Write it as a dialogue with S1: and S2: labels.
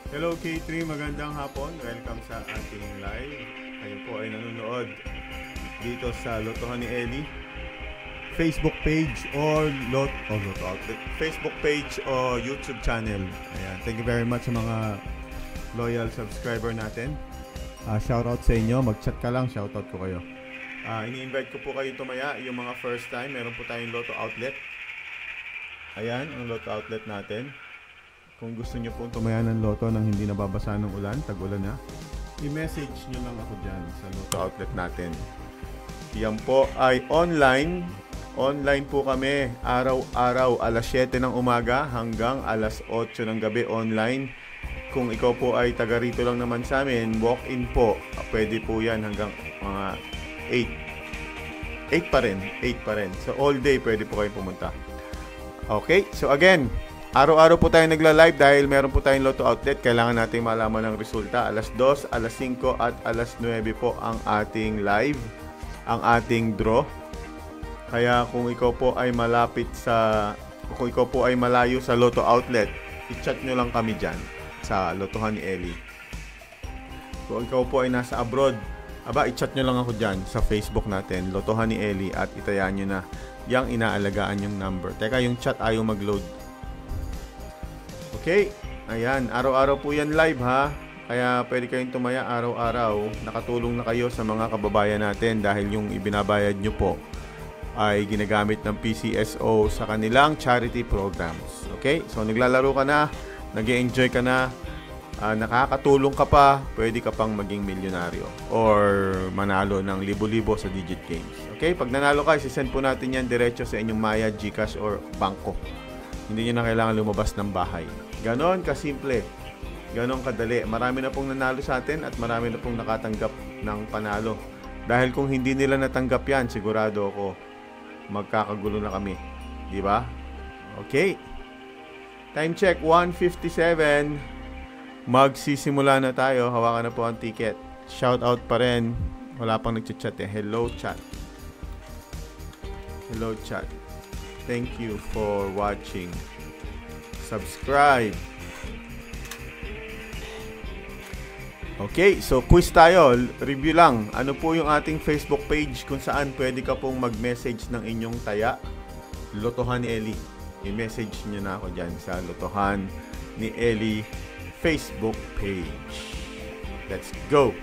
S1: Hello K3, magandang hapon. Welcome sa ating live. Kayo po ay nanonood dito sa Lotohan ni Eli Facebook page or Lotto Outlet. Facebook page o YouTube channel. Ayan. Thank you very much sa mga loyal subscriber natin. Shoutout sa inyo. Mag-chat ka lang, shoutout ko kayo. Ini-invite ko po kayo tumaya. Yung mga first time, meron po tayong Lotto Outlet. Ayan, ang Lotto Outlet natin. Kung gusto nyo pong tumaya ng loto nang hindi nababasa ng ulan, tag-ulan na, i-message nyo lang ako dyan sa Lotto Outlet natin. Yan po ay online. Online po kami araw-araw alas 7 ng umaga hanggang alas 8 ng gabi online. Kung ikaw po ay taga rito lang naman sa amin, walk-in po. Pwede po yan hanggang mga 8. 8 pa rin. 8 pa rin. So all day pwede po kayong pumunta. Okay, so again, araw-araw po tayo nagla-live dahil meron po tayong Lotto Outlet. Kailangan natin malaman ng resulta. Alas 2, alas 5 at alas 9 po ang ating live, ang ating draw. Kaya kung ikaw po ay kung ikaw po ay malayo sa Lotto Outlet, i-chat nyo lang kami dyan sa Lotohan ni Eli. Kung ikaw po ay nasa abroad, i-chat nyo lang ako dyan sa Facebook natin, Lotohan ni Eli, at itayaan nyo na yung inaalagaan yung number. Teka, yung chat ayaw mag-load. Okay, ayan, araw-araw po yan live ha. Kaya pwede kayong tumaya araw-araw. Nakatulong na kayo sa mga kababayan natin dahil yung ibinabayad nyo po ay ginagamit ng PCSO sa kanilang charity programs. Okay, so naglalaro ka na, nag-e-enjoy ka na, nakakatulong ka pa, pwede ka pang maging milyonaryo or manalo ng libo-libo sa Digit Games. Okay, pag nanalo ka, isisend po natin yan diretso sa inyong Maya, GCash or bangko. Hindi nyo na kailangan lumabas ng bahay. Ganon kasimple. Ganon kadali. Marami na pong nanalo sa atin at marami na pong nakatanggap ng panalo. Dahil kung hindi nila natanggap yan, sigurado ako magkakagulo na kami. Di ba? Okay. Time check, 1:57. Magsisimula na tayo. Hawakan na po ang ticket. Shout out pa rin. Wala pang nagchat-chat eh. Hello chat. Hello chat. Thank you for watching. Subscribe. Okay, so quiz tayo. Review lang. Ano po yung ating Facebook page kung saan pwede ka pong mag-message ng inyong taya? Lotohan ni Eli. I-message nyo na ako dyan sa Lotohan ni Eli Facebook page. Let's go!